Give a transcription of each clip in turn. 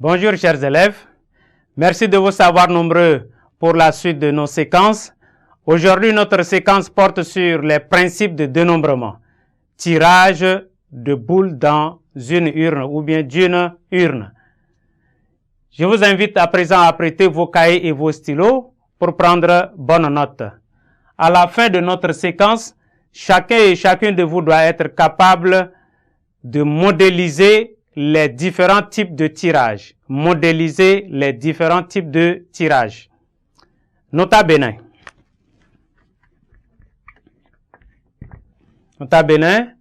Bonjour chers élèves, merci de vos savoirs nombreux pour la suite de nos séquences. Aujourd'hui, notre séquence porte sur les principes de dénombrement. Tirage de boules dans une urne ou bien d'une urne. Je vous invite à présent à prêter vos cahiers et vos stylos pour prendre bonne note. À la fin de notre séquence, chacun et chacune de vous doit être capable de modéliser les différents types de tirage. Modéliser les différents types de tirage. Nota bene. Nota bene.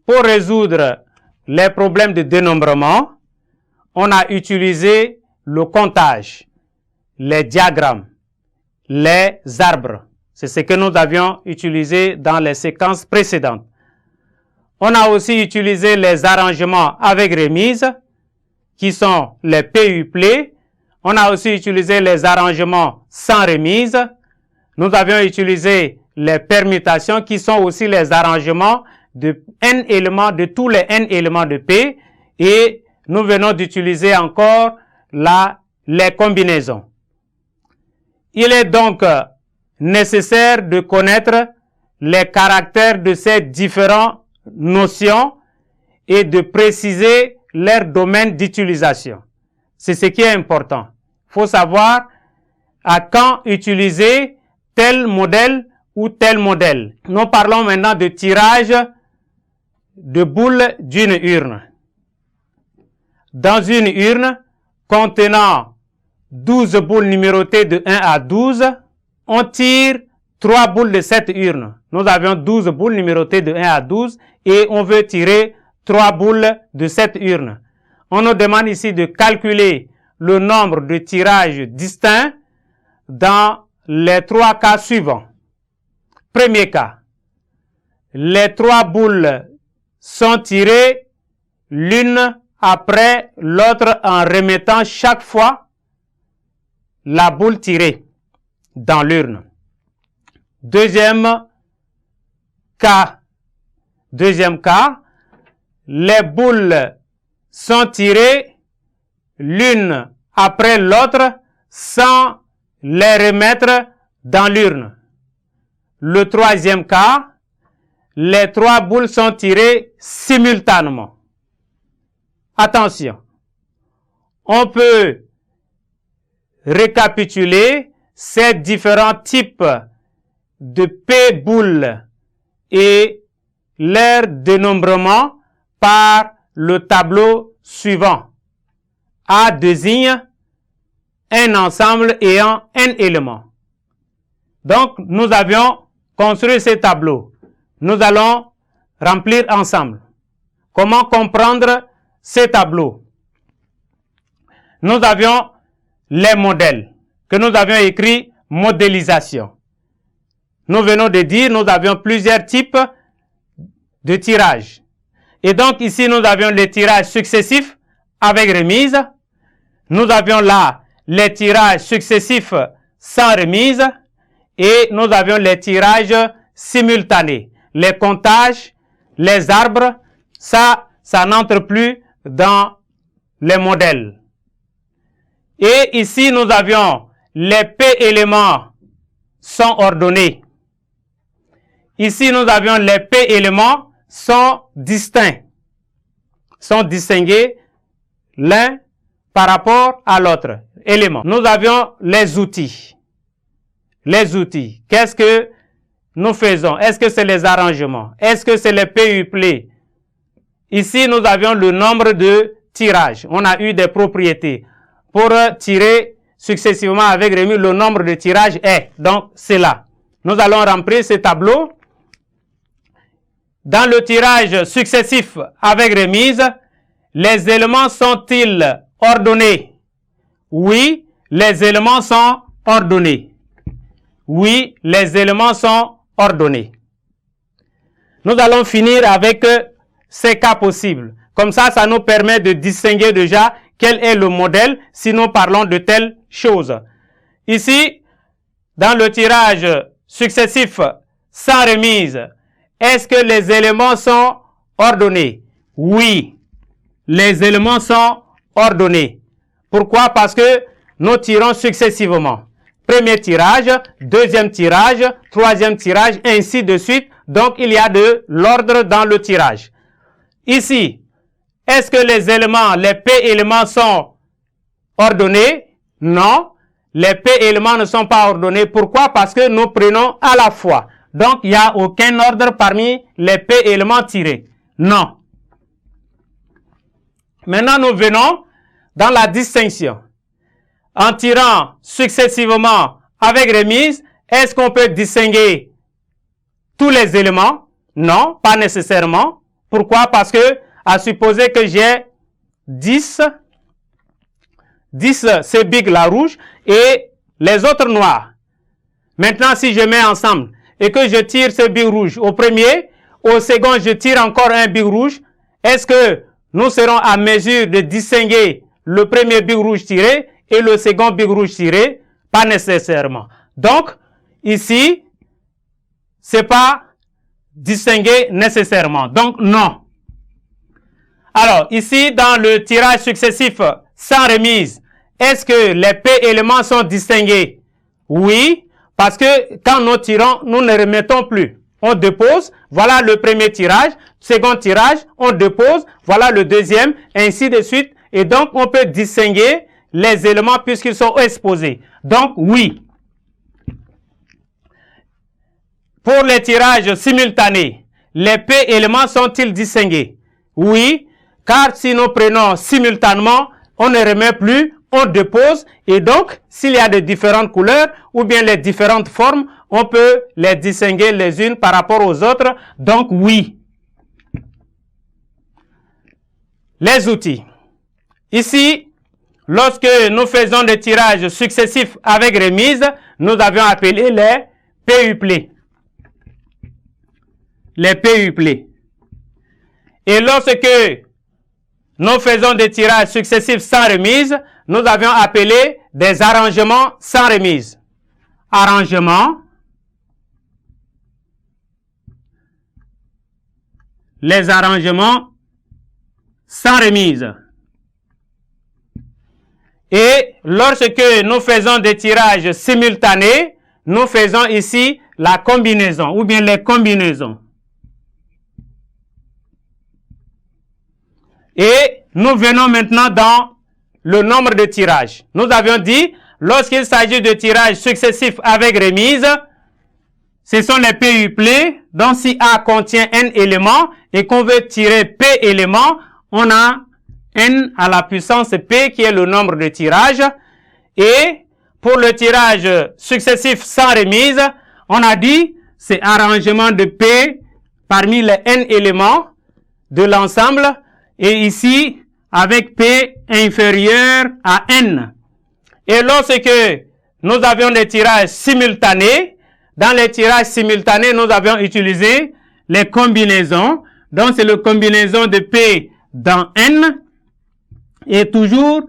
Pour résoudre les problèmes de dénombrement, on a utilisé le comptage, les diagrammes, les arbres. C'est ce que nous avions utilisé dans les séquences précédentes. On a aussi utilisé les arrangements avec remise, qui sont les PUP. On a aussi utilisé les arrangements sans remise. Nous avions utilisé les permutations, qui sont aussi les arrangements de n éléments, de tous les n éléments de P. Et nous venons d'utiliser encore les combinaisons. Il est donc nécessaire de connaître les caractères de ces différentes notions et de préciser leur domaine d'utilisation. C'est ce qui est important. Il faut savoir à quand utiliser tel modèle ou tel modèle. Nous parlons maintenant de tirage de boules d'une urne. Dans une urne contenant 12 boules numérotées de 1 à 12, on tire 3 boules de cette urne. Nous avions 12 boules numérotées de 1 à 12 et on veut tirer 3 boules de cette urne. On nous demande ici de calculer le nombre de tirages distincts dans les 3 cas suivants. Premier cas, les 3 boules sont tirées l'une après l'autre en remettant chaque fois la boule tirée dans l'urne. Deuxième cas, les boules sont tirées l'une après l'autre sans les remettre dans l'urne. Le troisième cas, les 3 boules sont tirées simultanément. Attention, on peut récapituler ces différents types de P-boules et leur dénombrement par le tableau suivant. A désigne un ensemble ayant n éléments. Donc, nous avions construit ce tableau. Nous allons remplir ensemble. Comment comprendre ce tableau? Nous avions les modèles que nous avions écrits modélisation. Nous venons de dire, nous avions plusieurs types de tirages. Et donc ici, nous avions les tirages successifs avec remise. Nous avions là les tirages successifs sans remise. Et nous avions les tirages simultanés. Les comptages, les arbres, ça n'entre plus dans les modèles. Et ici, nous avions les P éléments sont ordonnés. Ici, nous avions les P éléments sont distincts, sont distingués l'un par rapport à l'autre élément. Nous avions les outils. Les outils. Qu'est-ce que nous faisons? Est-ce que c'est les arrangements? Est-ce que c'est les PUP? Ici, nous avions le nombre de tirages. On a eu des propriétés. Pour tirer successivement avec remise, le nombre de tirages est. Donc, c'est là. Nous allons remplir ce tableau. Dans le tirage successif avec remise, les éléments sont-ils ordonnés? Oui, les éléments sont ordonnés. Oui, les éléments sont ordonnés. Nous allons finir avec ces cas possibles. Comme ça, ça nous permet de distinguer déjà quel est le modèle si nous parlons de telle chose. Ici, dans le tirage successif sans remise, est-ce que les éléments sont ordonnés? Oui, les éléments sont ordonnés. Pourquoi? Parce que nous tirons successivement. Premier tirage, deuxième tirage, troisième tirage, ainsi de suite. Donc, il y a de l'ordre dans le tirage. Ici, est-ce que les éléments, les P-éléments sont ordonnés? Non. Les P-éléments ne sont pas ordonnés. Pourquoi? Parce que nous prenons à la fois. Donc, il n'y a aucun ordre parmi les P-éléments tirés. Non. Maintenant, nous venons dans la distinction. En tirant successivement avec remise, est-ce qu'on peut distinguer tous les éléments? Non, pas nécessairement. Pourquoi? Parce que, à supposer que j'ai 10 c'est big la rouge et les autres noirs. Maintenant, si je mets ensemble et que je tire ce big rouge au premier, au second, je tire encore un big rouge, est-ce que nous serons à mesure de distinguer le premier big rouge tiré et le second big rouge tiré? Pas nécessairement. Donc, ici, c'est pas distingué nécessairement. Donc, non. Alors, ici, dans le tirage successif sans remise, est-ce que les P-éléments sont distingués? Oui, parce que quand nous tirons, nous ne remettons plus. On dépose, voilà le premier tirage, second tirage, on dépose, voilà le deuxième, ainsi de suite. Et donc, on peut distinguer les éléments puisqu'ils sont exposés. Donc, oui. Pour les tirages simultanés, les P-éléments sont-ils distingués? Oui, car si nous prenons simultanément, on ne remet plus, on dépose, et donc, s'il y a de différentes couleurs, ou bien les différentes formes, on peut les distinguer les unes par rapport aux autres. Donc, oui. Les outils. Ici, lorsque nous faisons des tirages successifs avec remise, nous avions appelé les PUP. Les PUP. Et lorsque nous faisons des tirages successifs sans remise, nous avions appelé des arrangements sans remise. Arrangement. Les arrangements sans remise. Et lorsque nous faisons des tirages simultanés, nous faisons ici la combinaison ou bien les combinaisons. Et nous venons maintenant dans le nombre de tirages. Nous avions dit, lorsqu'il s'agit de tirages successifs avec remise, ce sont les PUP. Donc si A contient N éléments et qu'on veut tirer P éléments, on a N à la puissance P qui est le nombre de tirages. Et pour le tirage successif sans remise, on a dit c'est arrangement de P parmi les N éléments de l'ensemble. Et ici, avec P inférieur à N. Et lorsque nous avions des tirages simultanés, dans les tirages simultanés, nous avions utilisé les combinaisons. Donc, c'est la combinaison de P dans N. Et toujours,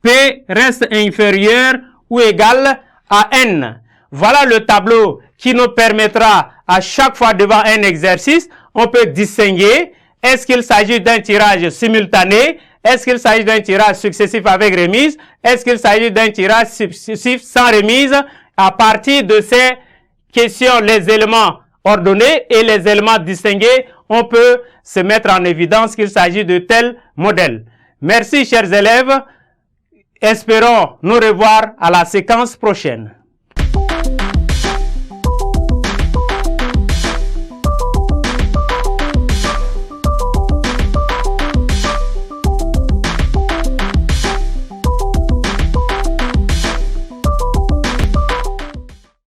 P reste inférieur ou égal à N. Voilà le tableau qui nous permettra à chaque fois devant un exercice, on peut distinguer est-ce qu'il s'agit d'un tirage simultané, est-ce qu'il s'agit d'un tirage successif avec remise, est-ce qu'il s'agit d'un tirage successif sans remise. À partir de ces questions, les éléments ordonnés et les éléments distingués, on peut se mettre en évidence qu'il s'agit de tel modèle. Merci chers élèves, espérons nous revoir à la séquence prochaine.